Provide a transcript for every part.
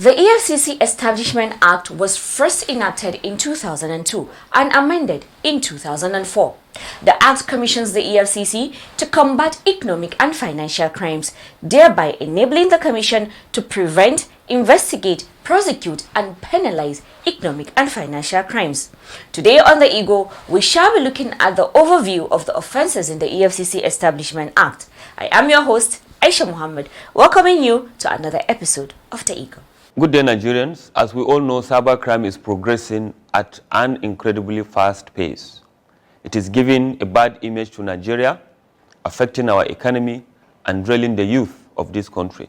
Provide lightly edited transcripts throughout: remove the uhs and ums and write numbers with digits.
The EFCC Establishment Act was first enacted in 2002 and amended in 2004. The Act commissions the EFCC to combat economic and financial crimes, thereby enabling the Commission to prevent, investigate, prosecute and penalize economic and financial crimes. Today on The Eagle, we shall be looking at the overview of the offences in the EFCC Establishment Act. I am your host, Aisha Muhammad, welcoming you to another episode of The Eagle. Good day, Nigerians. As we all know, cybercrime is progressing at an incredibly fast pace. It is giving a bad image to Nigeria, affecting our economy and draining the youth of this country.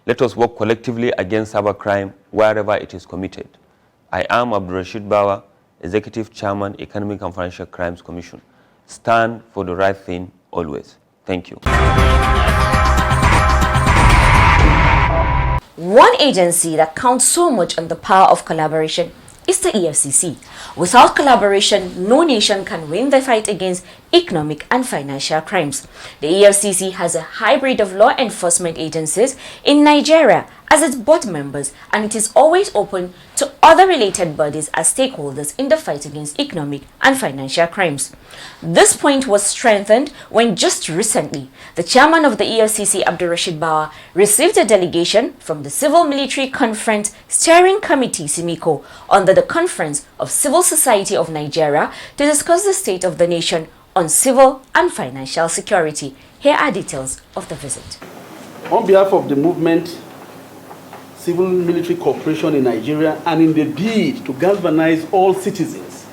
Let us work collectively against cybercrime wherever it is committed. I am Abdurrashid Bawa, Executive Chairman, Economic and Financial Crimes Commission. Stand for the right thing always. Thank you. One agency that counts so much on the power of collaboration is the EFCC. Without collaboration, no nation can win the fight against economic and financial crimes. The EFCC has a hybrid of law enforcement agencies in Nigeria as its board members, and it is always open to other related bodies as stakeholders in the fight against economic and financial crimes. This point was strengthened when just recently, the chairman of the EFCC, Abdurrashid Bawa, received a delegation from the Civil Military Conference Steering Committee, CIMICO, under the Conference of Civil Society of Nigeria to discuss the state of the nation on civil and financial security. Here are details of the visit. On behalf of the movement Civil Military Cooperation in Nigeria, and in the bid to galvanize all citizens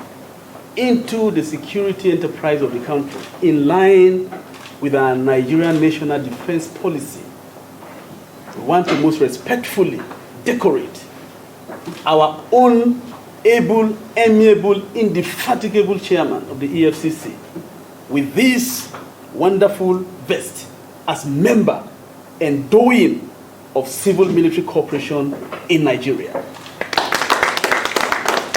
into the security enterprise of the country in line with our Nigerian national defense policy, we want to most respectfully decorate our own able, amiable, indefatigable chairman of the EFCC with this wonderful vest as member endowing of Civil Military Cooperation in Nigeria.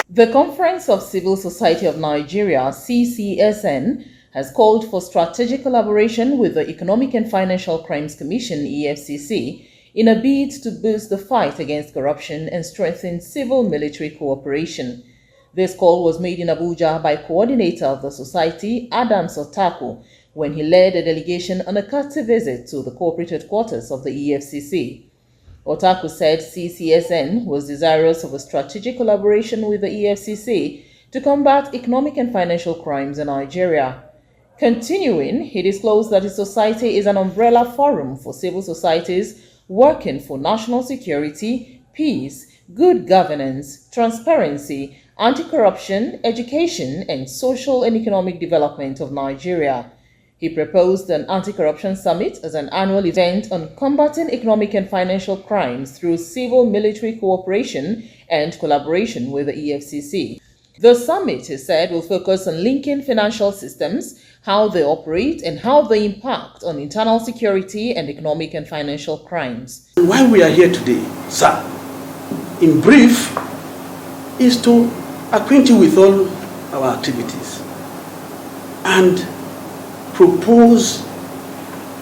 The Conference of Civil Society of Nigeria, CCSN, has called for strategic collaboration with the Economic and Financial Crimes Commission, EFCC, in a bid to boost the fight against corruption and strengthen civil-military cooperation. This call was made in Abuja by coordinator of the society, Adams Otaku, when he led a delegation on a courtesy visit to the corporate headquarters of the EFCC. Otaku said CCSN was desirous of a strategic collaboration with the EFCC to combat economic and financial crimes in Nigeria. Continuing, he disclosed that his society is an umbrella forum for civil societies working for national security, peace, good governance, transparency, anti-corruption, education, and social and economic development of Nigeria. He proposed an anti-corruption summit as an annual event on combating economic and financial crimes through civil-military cooperation and collaboration with the EFCC. The summit, he said, will focus on linking financial systems, how they operate, and how they impact on internal security and economic and financial crimes. Why we are here today, sir, in brief, is to acquaint you with all our activities and propose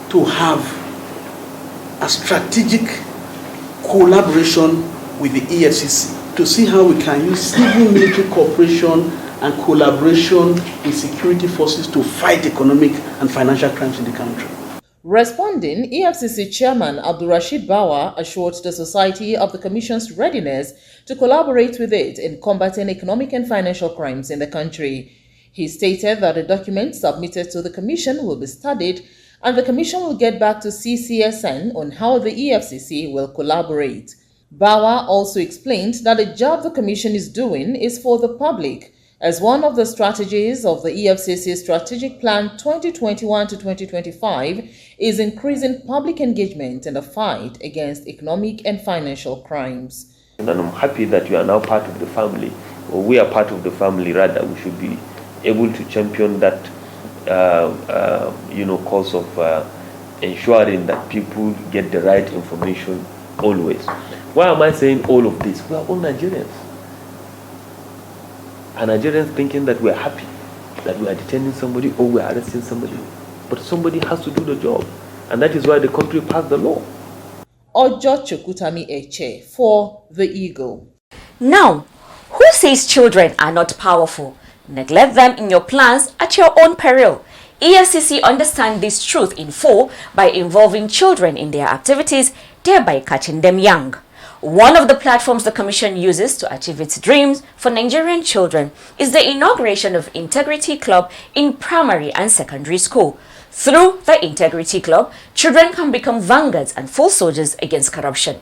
to have a strategic collaboration with the EFCC to see how we can use civil military cooperation and collaboration with security forces to fight economic and financial crimes in the country. Responding, EFCC Chairman Abdurrashid Bawa assured the society of the Commission's readiness to collaborate with it in combating economic and financial crimes in the country. He stated that the document submitted to the Commission will be studied and the Commission will get back to CCSN on how the EFCC will collaborate. Bawa also explained that the job the Commission is doing is for the public, as one of the strategies of the EFCC Strategic Plan 2021 to 2025 is increasing public engagement in the fight against economic and financial crimes. And I'm happy that you are now part of the family, or we are part of the family rather. We should be able to champion that, cause of ensuring that people get the right information always. Why am I saying all of this? We are all Nigerians. Are Nigerians thinking that we are happy that we are detaining somebody or we are arresting somebody? But somebody has to do the job, and that is why the country passed the law. Ojo Chukutami Eche for The Eagle. Now, who says children are not powerful? Neglect them in your plans at your own peril. EFCC understand this truth in full by involving children in their activities, thereby catching them young. One of the platforms the Commission uses to achieve its dreams for Nigerian children is the inauguration of Integrity Club in primary and secondary school. Through the Integrity Club, children can become vanguards and full soldiers against corruption.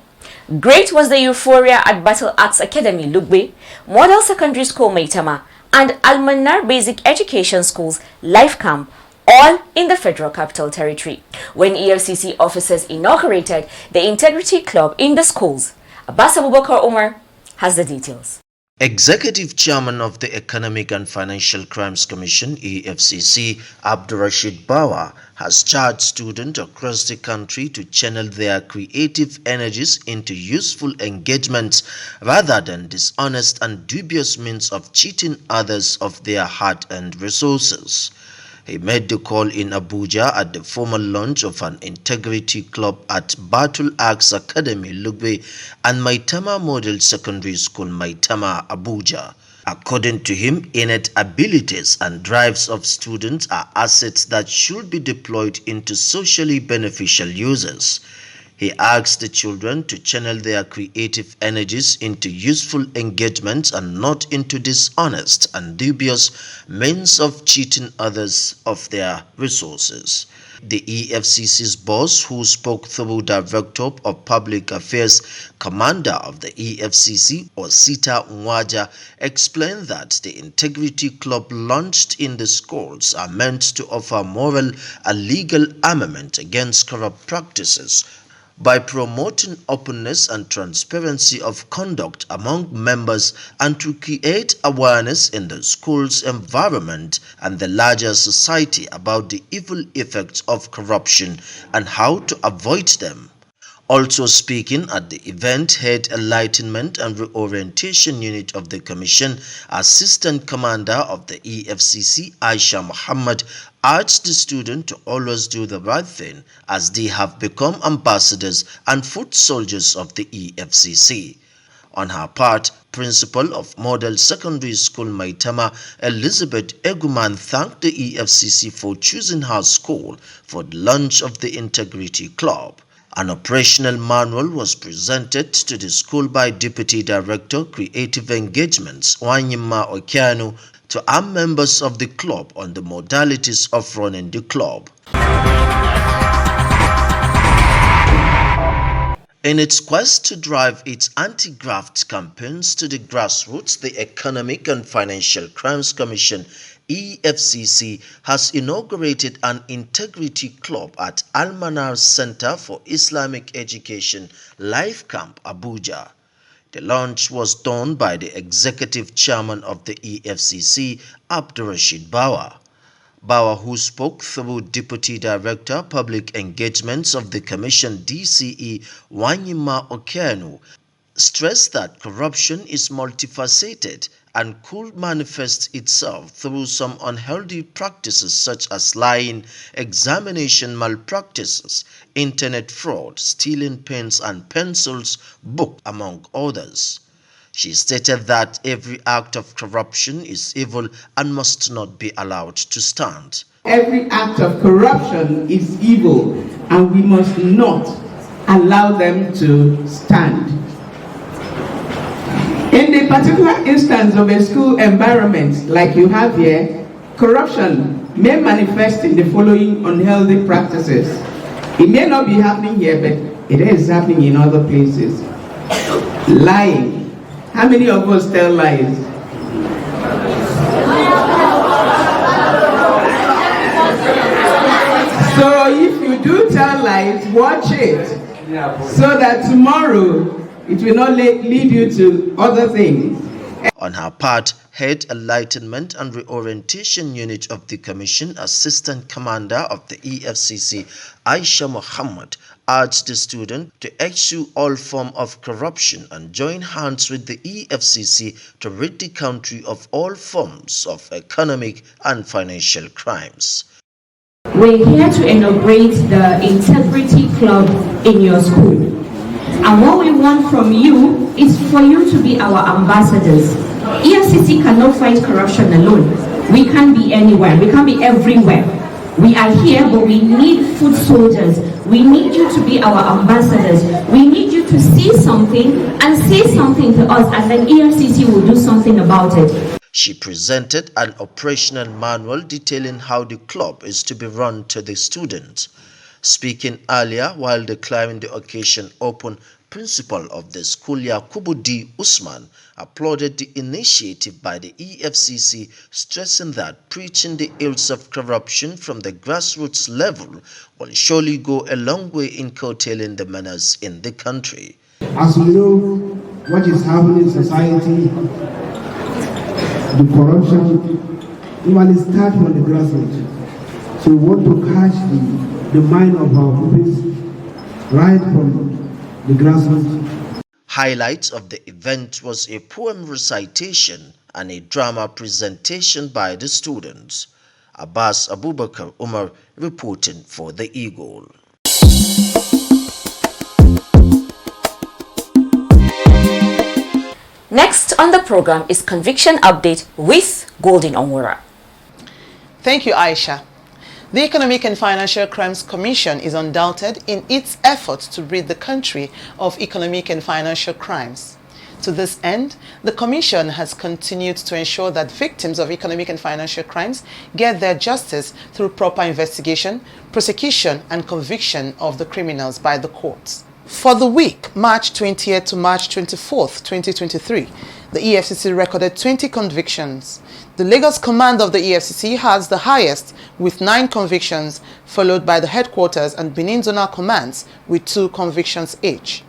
Great was the euphoria at Battle Axe Academy Lugbe, Model Secondary School Maitama, and Almanar Basic Education School's Life Camp, all in the Federal Capital Territory, when EFCC officers inaugurated the Integrity Club in the schools. Abbas Abubakar Umar has the details. Executive Chairman of the Economic and Financial Crimes Commission, EFCC, Abdurrashid Bawa, has charged students across the country to channel their creative energies into useful engagements rather than dishonest and dubious means of cheating others of their hard-earned resources. He made the call in Abuja at the formal launch of an Integrity Club at Battle Axe Academy Lugbe and Maitama Model Secondary School Maitama, Abuja. According to him, innate abilities and drives of students are assets that should be deployed into socially beneficial uses. He asked the children to channel their creative energies into useful engagements and not into dishonest and dubious means of cheating others of their resources. The EFCC's boss, who spoke through Director of Public Affairs, Commander of the EFCC, Osita Nwaja, explained that the Integrity Club launched in the schools are meant to offer moral and legal armament against corrupt practices by promoting openness and transparency of conduct among members and to create awareness in the school's environment and the larger society about the evil effects of corruption and how to avoid them. Also speaking at the event, Head Enlightenment and Reorientation Unit of the Commission, Assistant Commander of the EFCC, Aisha Muhammad, urged the student to always do the right thing as they have become ambassadors and foot soldiers of the EFCC. On her part, Principal of Model Secondary School Maitama, Elizabeth Eguman, thanked the EFCC for choosing her school for the launch of the Integrity Club. An operational manual was presented to the school by Deputy Director, Creative Engagements, Wanyima Okianu, to arm members of the club on the modalities of running the club. In its quest to drive its anti-graft campaigns to the grassroots, the Economic and Financial Crimes Commission, EFCC, has inaugurated an Integrity Club at Al-Manar Center for Islamic Education, Life Camp, Abuja. The launch was done by the Executive Chairman of the EFCC, Abdurrashid Bawa. Bawa, who spoke through Deputy Director Public Engagements of the Commission DCE, Wanyima Okianu, stressed that corruption is multifaceted and could manifest itself through some unhealthy practices such as lying, examination malpractices, internet fraud, stealing pens and pencils, book, among others. She stated that every act of corruption is evil and must not be allowed to stand. Every act of corruption is evil and we must not allow them to stand. In the particular instance of a school environment like you have here, corruption may manifest in the following unhealthy practices. It may not be happening here, but it is happening in other places. Lying. How many of us tell lies? So if you do tell lies, watch it. So that tomorrow it will not lead you to other things. On her part, Head Enlightenment and Reorientation Unit of the Commission, Assistant Commander of the EFCC, Aisha Muhammad, urged the student to eschew all form of corruption and join hands with the EFCC to rid the country of all forms of economic and financial crimes. We're here to inaugurate the Integrity Club in your school. And what we want from you is for you to be our ambassadors. EFCC cannot fight corruption alone. We can't be anywhere. We can't be everywhere. We are here, but we need foot soldiers. We need you to be our ambassadors. We need you to see something and say something to us, and then EFCC will do something about it. She presented an operational manual detailing how the club is to be run to the students. Speaking earlier while declaring the occasion open, principal of the school Yakubu D. Usman applauded the initiative by the EFCC, stressing that preaching the ills of corruption from the grassroots level will surely go a long way in curtailing the menace in the country. As we know what is happening in society, the corruption, even it starts from the grassroots. So we want to catch the mind of our pupils right from the grassroots. Highlights of the event was a poem recitation and a drama presentation by the students. Abbas Abubakar Umar reporting for the Eagle. Next on the program is Conviction Update with Golden Onwara. Thank you, Aisha. The Economic and Financial Crimes Commission is undoubted in its efforts to rid the country of economic and financial crimes. To this end, the Commission has continued to ensure that victims of economic and financial crimes get their justice through proper investigation, prosecution, and conviction of the criminals by the courts. For the week, March 20th to March 24th, 2023, the EFCC recorded 20 convictions. The Lagos command of the EFCC has the highest with 9 convictions, followed by the headquarters and Benin Zonal commands with 2 convictions each.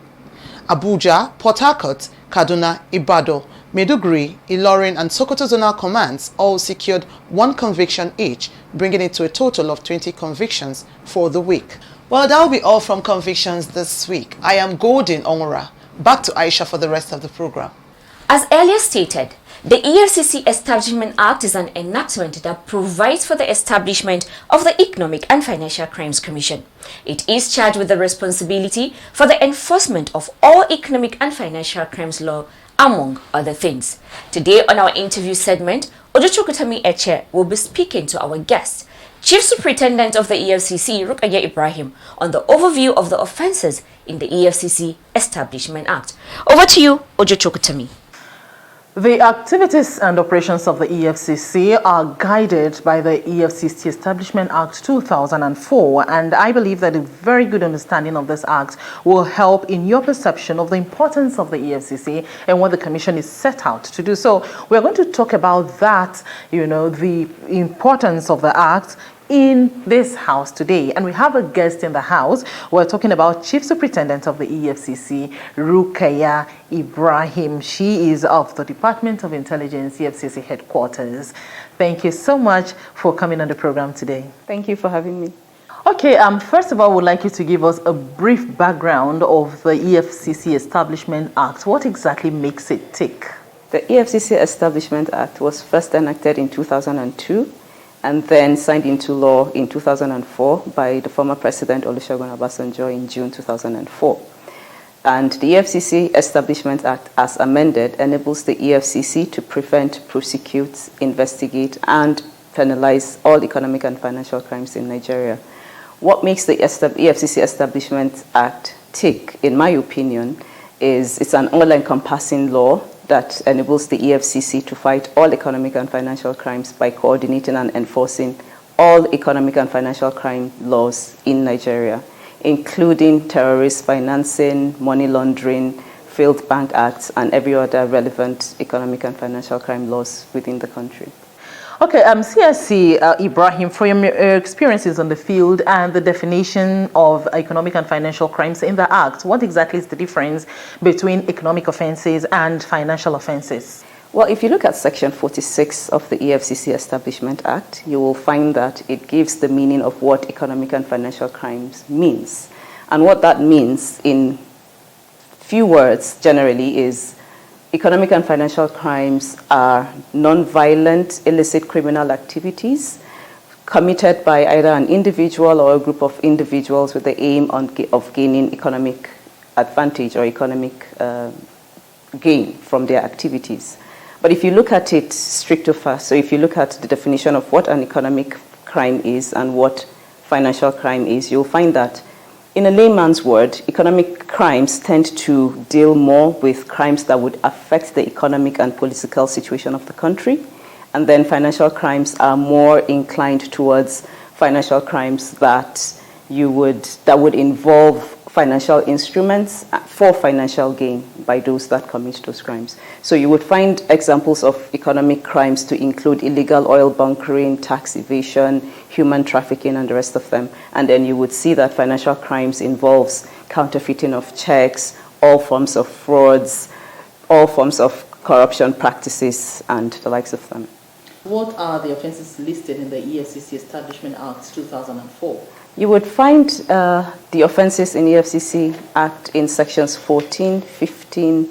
Abuja, Port Harcourt, Kaduna, Ibadan, Maiduguri, Ilorin and Sokoto Zonal commands all secured 1 conviction each, bringing it to a total of 20 convictions for the week. Well, that will be all from convictions this week. I am Golden Onwara. Back to Aisha for the rest of the program. As earlier stated, the EFCC Establishment Act is an enactment that provides for the establishment of the Economic and Financial Crimes Commission. It is charged with the responsibility for the enforcement of all economic and financial crimes law, among other things. Today on our interview segment, Ojochukutami Eche will be speaking to our guest, Chief Superintendent of the EFCC, Rukaya Ibrahim, on the overview of the offences in the EFCC Establishment Act. Over to you, Ojochukutami. The activities and operations of the EFCC are guided by the EFCC Establishment Act 2004, and I believe that a very good understanding of this act will help in your perception of the importance of the EFCC and what the Commission is set out to do. So we're going to talk about that, the importance of the act in this house today, and we have a guest in the house. We're talking about Chief Superintendent of the EFCC, Rukaya Ibrahim. She is of the Department of Intelligence, EFCC headquarters. Thank you so much for coming on the program today. Thank you for having me. Okay, first of all, I would like you to give us a brief background of the EFCC Establishment Act. What exactly makes it tick? The EFCC Establishment Act was first enacted in 2002 and then signed into law in 2004 by the former President Olusegun Obasanjo in June 2004. And the EFCC Establishment Act, as amended, enables the EFCC to prevent, prosecute, investigate, and penalize all economic and financial crimes in Nigeria. What makes the EFCC Establishment Act tick, in my opinion, is it's an all-encompassing law that enables the EFCC to fight all economic and financial crimes by coordinating and enforcing all economic and financial crime laws in Nigeria, including terrorist financing, money laundering, failed bank acts, and every other relevant economic and financial crime laws within the country. Okay, CSC Ibrahim, from your experiences on the field and the definition of economic and financial crimes in the Act, what exactly is the difference between economic offenses and financial offenses? Well, if you look at Section 46 of the EFCC Establishment Act, you will find that it gives the meaning of what economic and financial crimes means. And what that means in few words generally is economic and financial crimes are non-violent, illicit criminal activities committed by either an individual or a group of individuals with the aim of gaining economic advantage or economic gain from their activities. But if you look at it stricto fact, so if you look at the definition of what an economic crime is and what financial crime is, you'll find that in a layman's word, economic crimes tend to deal more with crimes that would affect the economic and political situation of the country. And then financial crimes are more inclined towards financial crimes that would involve financial instruments for financial gain by those that commit those crimes. So you would find examples of economic crimes to include illegal oil bunkering, tax evasion, human trafficking, and the rest of them. And then you would see that financial crimes involves counterfeiting of checks, all forms of frauds, all forms of corruption practices, and the likes of them. What are the offenses listed in the EFCC Establishment Act 2004? You would find the offenses in the EFCC Act in sections 14, 15,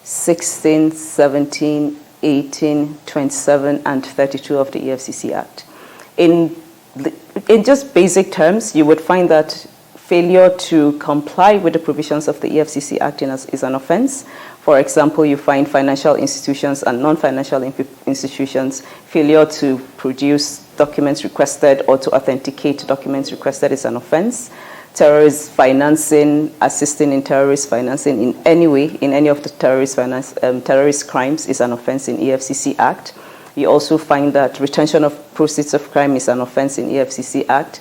16, 17, 18, 27, and 32 of the EFCC Act. In just basic terms, you would find that failure to comply with the provisions of the EFCC Act is an offense. For example, you find financial institutions and non-financial institutions failure to produce documents requested or to authenticate documents requested is an offense. Terrorist financing, assisting in terrorist financing in any way, in any of the terrorist crimes is an offense in EFCC Act. You also find that retention of proceeds of crime is an offense in EFCC Act.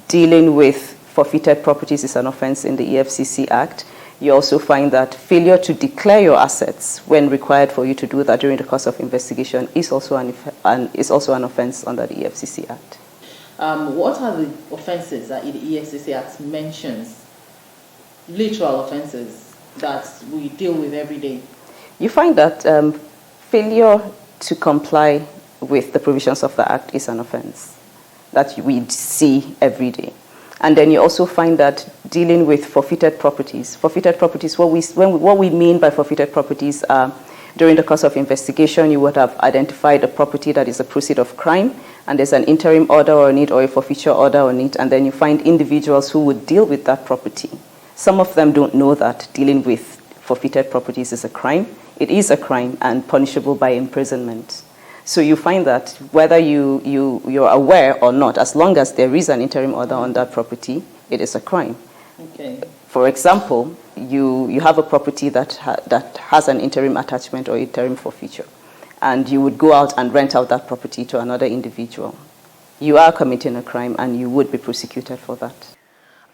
Dealing with forfeited properties is an offense in the EFCC Act. You also find that failure to declare your assets when required for you to do that during the course of investigation is also an offense under the EFCC Act. What are the offenses that the EFCC Act mentions, literal offenses that we deal with every day? You find that failure to comply with the provisions of the Act is an offense that we see every day. And then you also find that dealing with forfeited properties, what we mean by forfeited properties are during the course of investigation, you would have identified a property that is a proceed of crime, and there's an interim order on it or a forfeiture order on it, and then you find individuals who would deal with that property. Some of them don't know that dealing with forfeited properties is a crime. It is a crime and punishable by imprisonment. So you find that whether you're aware or not, as long as there is an interim order on that property, it is a crime. Okay. For example, you have a property that has an interim attachment or interim forfeiture, and you would go out and rent out that property to another individual. You are committing a crime and you would be prosecuted for that.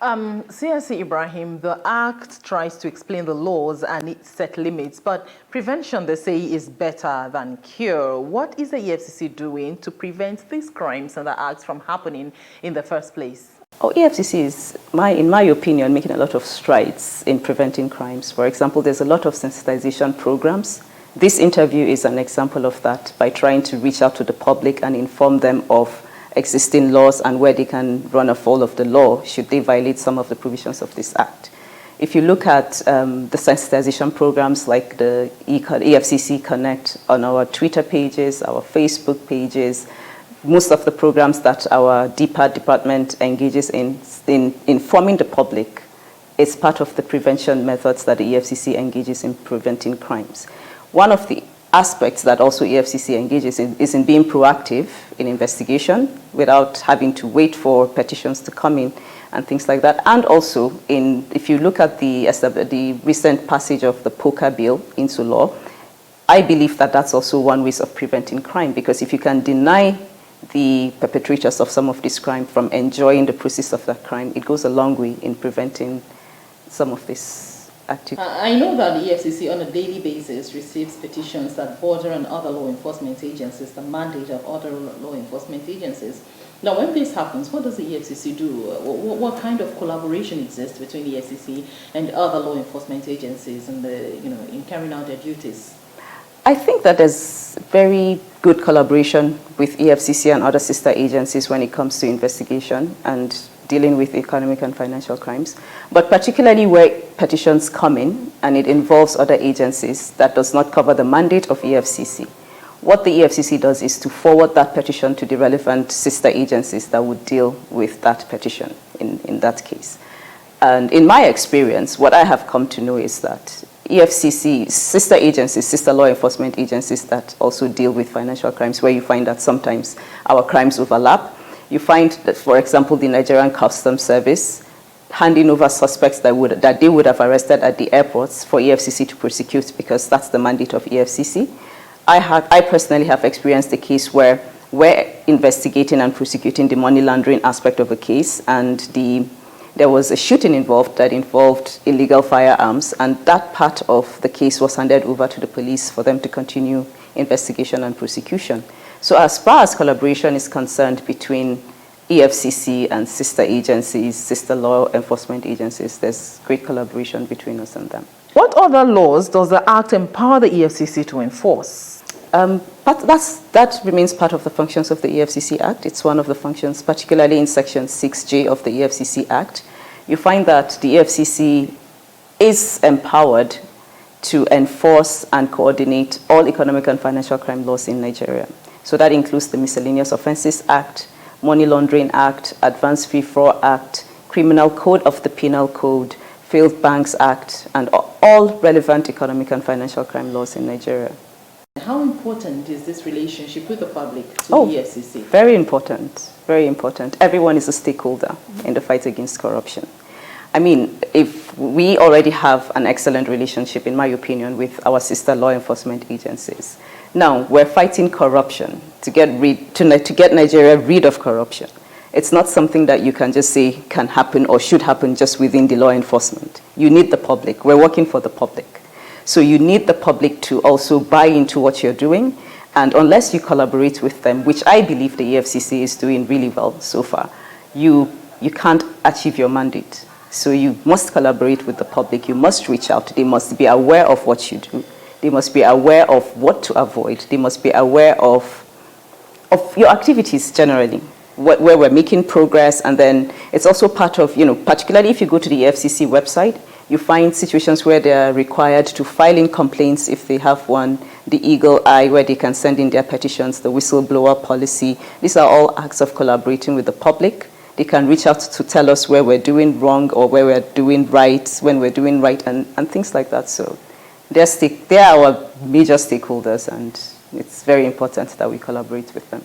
CSC Ibrahim, the Act tries to explain the laws and it set limits, but prevention, they say, is better than cure. What is the EFCC doing to prevent these crimes and the acts from happening in the first place? EFCC is, in my opinion, making a lot of strides in preventing crimes. For example, there's a lot of sensitization programs. This interview is an example of that, by trying to reach out to the public and inform them of existing laws and where they can run afoul of the law should they violate some of the provisions of this Act. If you look at the sensitization programs like the EFCC Connect on our Twitter pages, our Facebook pages, most of the programs that our DPAD department engages in informing the public is part of the prevention methods that the EFCC engages in preventing crimes. One of the aspects that also EFCC engages in is in being proactive in investigation without having to wait for petitions to come in and things like that. And also, if you look at the recent passage of the poker bill into law, I believe that that's also one way of preventing crime, because if you can deny the perpetrators of some of this crime from enjoying the process of that crime, it goes a long way in preventing some of these active. I know that the EFCC on a daily basis receives petitions that border on other law enforcement agencies, the mandate of other law enforcement agencies. Now, when this happens, what does the EFCC do? What kind of collaboration exists between the EFCC and other law enforcement agencies in carrying out their duties? I think that there's very good collaboration with EFCC and other sister agencies when it comes to investigation and dealing with economic and financial crimes, but particularly where petitions come in and it involves other agencies that does not cover the mandate of EFCC. What the EFCC does is to forward that petition to the relevant sister agencies that would deal with that petition in that case. And in my experience, what I have come to know is that EFCC, sister agencies, sister law enforcement agencies that also deal with financial crimes, where you find that sometimes our crimes overlap. You find that, for example, the Nigerian Customs Service handing over suspects that they would have arrested at the airports for EFCC to prosecute because that's the mandate of EFCC. I personally have experienced a case where we're investigating and prosecuting the money laundering aspect of a case, and there was a shooting involved that involved illegal firearms, and that part of the case was handed over to the police for them to continue investigation and prosecution. So as far as collaboration is concerned between EFCC and sister agencies, sister law enforcement agencies, there's great collaboration between us and them. What other laws does the Act empower the EFCC to enforce? That remains part of the functions of the EFCC Act. It's one of the functions, particularly in Section 6J of the EFCC Act. You find that the EFCC is empowered to enforce and coordinate all economic and financial crime laws in Nigeria. So that includes the Miscellaneous Offences Act, Money Laundering Act, Advanced Fee Fraud Act, Criminal Code of the Penal Code, Failed Banks Act, and all relevant economic and financial crime laws in Nigeria. How important is this relationship with the public to the EFCC? Very important, very important. Everyone is a stakeholder in the fight against corruption. I mean, if we already have an excellent relationship, in my opinion, with our sister law enforcement agencies. Now, we're fighting corruption to get Nigeria rid of corruption. It's not something that you can just say can happen or should happen just within the law enforcement. You need the public. We're working for the public. So you need the public to also buy into what you're doing. And unless you collaborate with them, which I believe the EFCC is doing really well so far, you can't achieve your mandate. So you must collaborate with the public. You must reach out. They must be aware of what you do. They must be aware of what to avoid. They must be aware of your activities generally, where we're making progress. And then it's also part of, particularly if you go to the EFCC website, you find situations where they're required to file in complaints if they have one, the Eagle Eye, where they can send in their petitions, the whistleblower policy. These are all acts of collaborating with the public. They can reach out to tell us where we're doing wrong or where we're doing right, when we're doing right, and things like that. So they're our major stakeholders, and it's very important that we collaborate with them.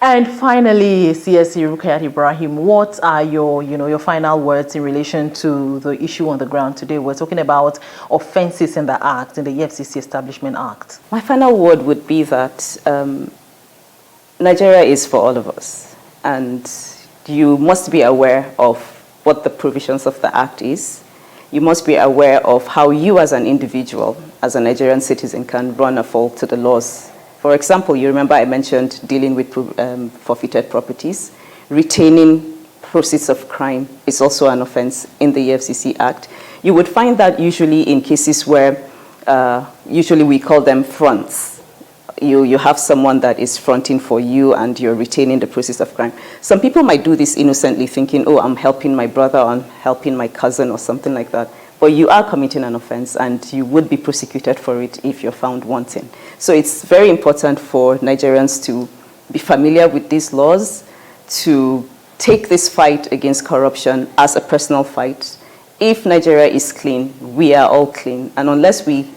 And finally, CSC Rukayat Ibrahim, what are your final words in relation to the issue on the ground today? We're talking about offenses in the Act, in the EFCC Establishment Act. My final word would be that Nigeria is for all of us, and you must be aware of what the provisions of the Act is. You must be aware of how you as an individual, as a Nigerian citizen, can run afoul to the laws. For example, you remember I mentioned dealing with forfeited properties. Retaining proceeds of crime is also an offense in the EFCC Act. You would find that usually in cases where, usually we call them fronts. You have someone that is fronting for you and you're retaining the proceeds of crime. Some people might do this innocently thinking, oh, I'm helping my brother or I'm helping my cousin or something like that. But you are committing an offense and you would be prosecuted for it if you're found wanting. So it's very important for Nigerians to be familiar with these laws, to take this fight against corruption as a personal fight. If Nigeria is clean, we are all clean. And unless we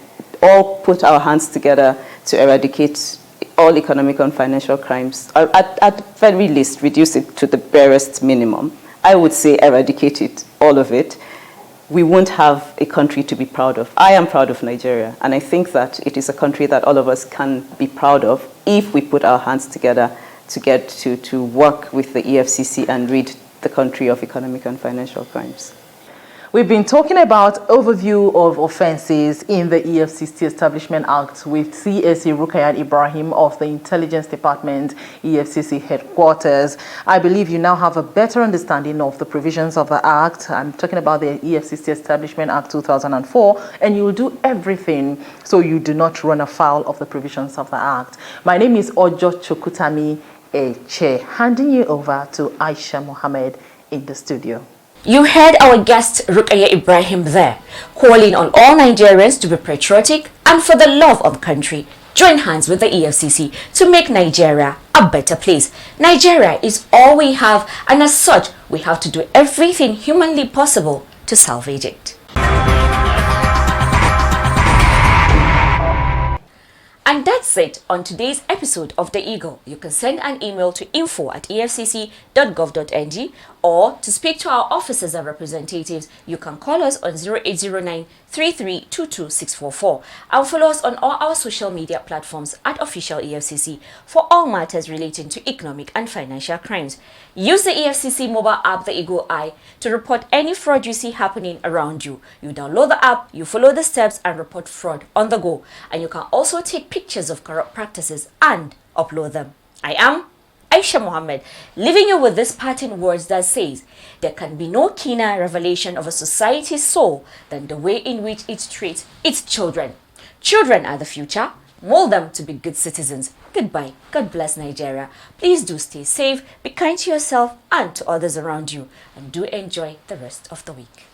all put our hands together to eradicate all economic and financial crimes, or at very least reduce it to the barest minimum, I would say eradicate it, all of it, we won't have a country to be proud of. I am proud of Nigeria, and I think that it is a country that all of us can be proud of if we put our hands together to get to work with the EFCC and rid the country of economic and financial crimes. We've been talking about overview of offences in the EFCC Establishment Act with CSE Rukayat Ibrahim of the Intelligence Department, EFCC headquarters. I believe you now have a better understanding of the provisions of the Act. I'm talking about the EFCC Establishment Act 2004, and you will do everything so you do not run afoul of the provisions of the Act. My name is Ojo Chokutami Eche, handing you over to Aisha Mohammed in the studio. You heard our guest Rukaya Ibrahim there, calling on all Nigerians to be patriotic and for the love of country, join hands with the EFCC to make Nigeria a better place. Nigeria is all we have, and as such, we have to do everything humanly possible to salvage it. And that's it on today's episode of The Eagle. You can send an email to info@efcc.gov.ng, or to speak to our officers and representatives, you can call us on 0809 3322644 and follow us on all our social media platforms at Official EFCC for all matters relating to economic and financial crimes. Use the EFCC mobile app, The Eagle Eye, to report any fraud you see happening around you. You download the app, you follow the steps and report fraud on the go. And you can also take pictures of corrupt practices and upload them. I am Aisha Mohammed, leaving you with this parting words that says, there can be no keener revelation of a society's soul than the way in which it treats its children. Children are the future. Mold them to be good citizens. Goodbye. God bless Nigeria. Please do stay safe, be kind to yourself and to others around you, and do enjoy the rest of the week.